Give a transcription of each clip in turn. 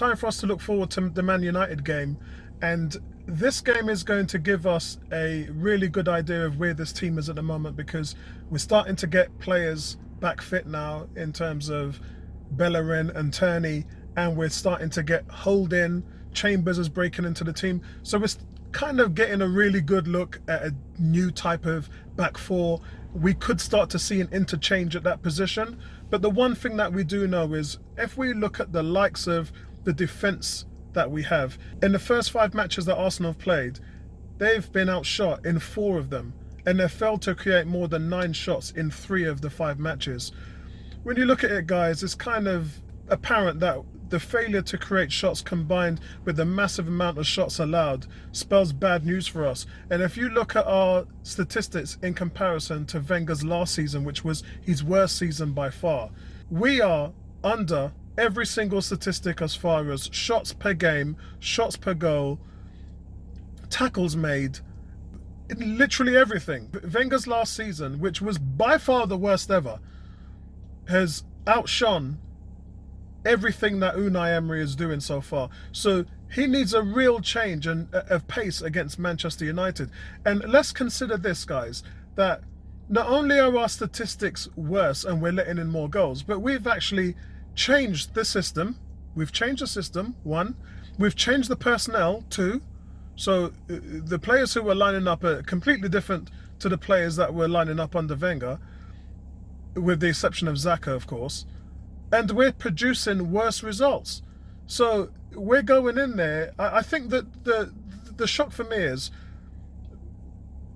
time for us to look forward to the Man United game, and this game is going to give us a really good idea of where this team is at the moment, because we're starting to get players back fit now in terms of Bellerin and Turney, and we're starting to get Holding. Chambers is breaking into the team, so we're kind of getting a really good look at a new type of back four. We could start to see an interchange at that position, but the one thing that we do know is if we look at the likes of the defence that we have, in the first 5 matches that Arsenal have played, they've been outshot in 4 of them, and they've failed to create more than 9 shots in 3 of the 5 matches. When you look at it, guys, it's kind of apparent that the failure to create shots combined with the massive amount of shots allowed spells bad news for us. And if you look at our statistics in comparison to Wenger's last season, which was his worst season by far, we are under every single statistic as far as shots per game, shots per goal, tackles made, literally everything. Wenger's last season, which was by far the worst ever, has outshone everything that Unai Emery is doing so far. So he needs a real change of pace against Manchester United. And let's consider this, guys, that not only are our statistics worse and we're letting in more goals, but we've actually changed the system. We've changed the system, 1. We've changed the personnel, 2. So the players who were lining up are completely different to the players that were lining up under Wenger, with the exception of Xhaka, of course. And we're producing worse results. So we're going in there. I think that the shock for me is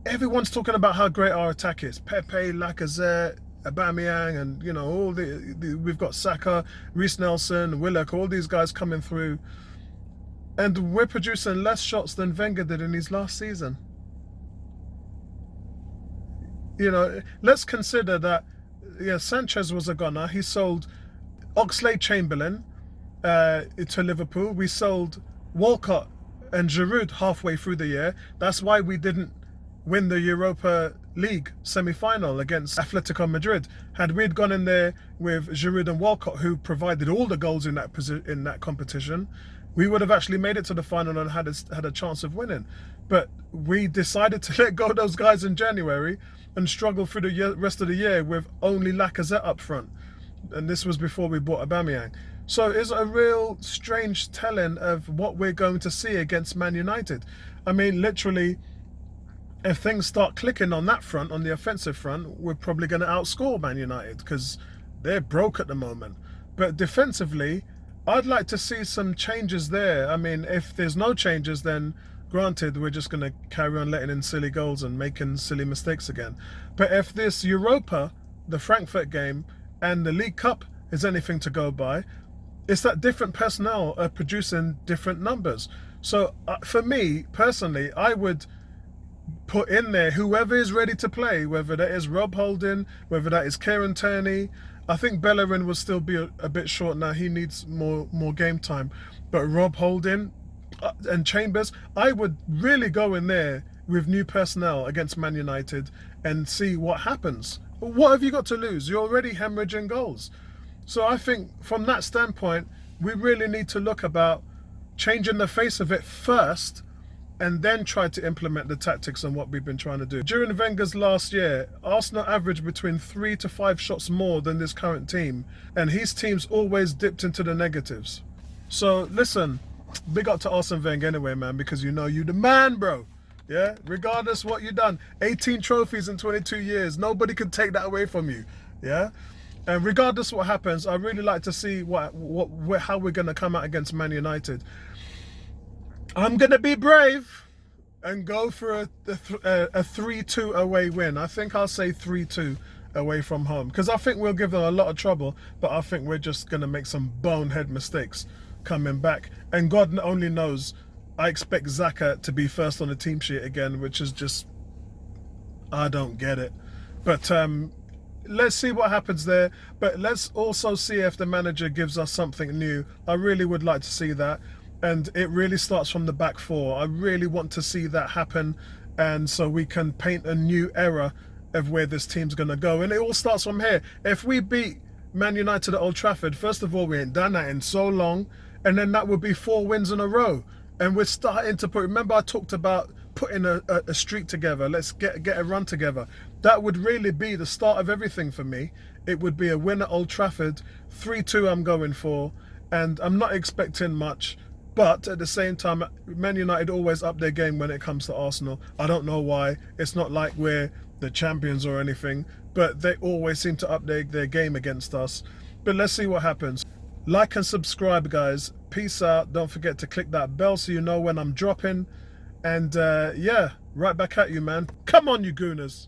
everyone's talking about how great our attack is. Pepe, Lacazette, Aubameyang, and all we've got Saka, Reece Nelson, Willock, all these guys coming through, and we're producing less shots than Wenger did in his last season. Let's consider that. Yeah, Sanchez was a gunner. He sold Oxlade-Chamberlain to Liverpool. We sold Walcott and Giroud halfway through the year. That's why we didn't win the Europa League semi-final against Atletico Madrid. Had we gone in there with Giroud and Walcott, who provided all the goals in that competition, we would have actually made it to the final and had a chance of winning. But we decided to let go of those guys in January and struggle through the rest of the year with only Lacazette up front. And this was before we bought Aubameyang. So it's a real strange telling of what we're going to see against Man United. I mean, literally, if things start clicking on that front, on the offensive front, we're probably going to outscore Man United because they're broke at the moment. But defensively, I'd like to see some changes there. I mean, if there's no changes, then granted, we're just going to carry on letting in silly goals and making silly mistakes again. But if this Europa, the Frankfurt game, and the League Cup is anything to go by, it's that different personnel are producing different numbers. So for me, personally, I would put in there whoever is ready to play, whether that is Rob Holding, whether that is Kieran Tierney. I think Bellerin will still be a bit short now. He needs more game time. But Rob Holding and Chambers, I would really go in there with new personnel against Man United and see what happens. What have you got to lose? You're already hemorrhaging goals. So I think from that standpoint, we really need to look about changing the face of it first and then try to implement the tactics and what we've been trying to do. During Wenger's last year, Arsenal averaged between 3 to 5 shots more than this current team, and his teams always dipped into the negatives. So listen, big up to Arsene Wenger anyway, man, because you the man, bro. Yeah, regardless what you done, 18 trophies in 22 years, nobody can take that away from you. Yeah, and regardless what happens, I really like to see how we're gonna come out against Man United. I'm gonna be brave and go for a 3-2 away win. I think I'll say 3-2 away from home, because I think we'll give them a lot of trouble, but I think we're just gonna make some bonehead mistakes coming back, and God only knows. I expect Xhaka to be first on the team sheet again, which is just, I don't get it. But let's see what happens there. But let's also see if the manager gives us something new. I really would like to see that. And it really starts from the back four. I really want to see that happen. And so we can paint a new era of where this team's going to go. And it all starts from here. If we beat Man United at Old Trafford, first of all, we ain't done that in so long. and then that would be 4 wins in a row. And we're starting to put. Remember, I talked about putting a streak together. Let's get a run together. That would really be the start of everything for me. It would be a win at Old Trafford. 3-2 I'm going for, and I'm not expecting much. But at the same time, Man United always up their game when it comes to Arsenal. I don't know why. It's not like we're the champions or anything, but they always seem to up their game against us. But let's see what happens. Like and subscribe, guys. Peace out. Don't forget to click that bell so you know when I'm dropping. And yeah, right back at you, man. Come on, you gooners.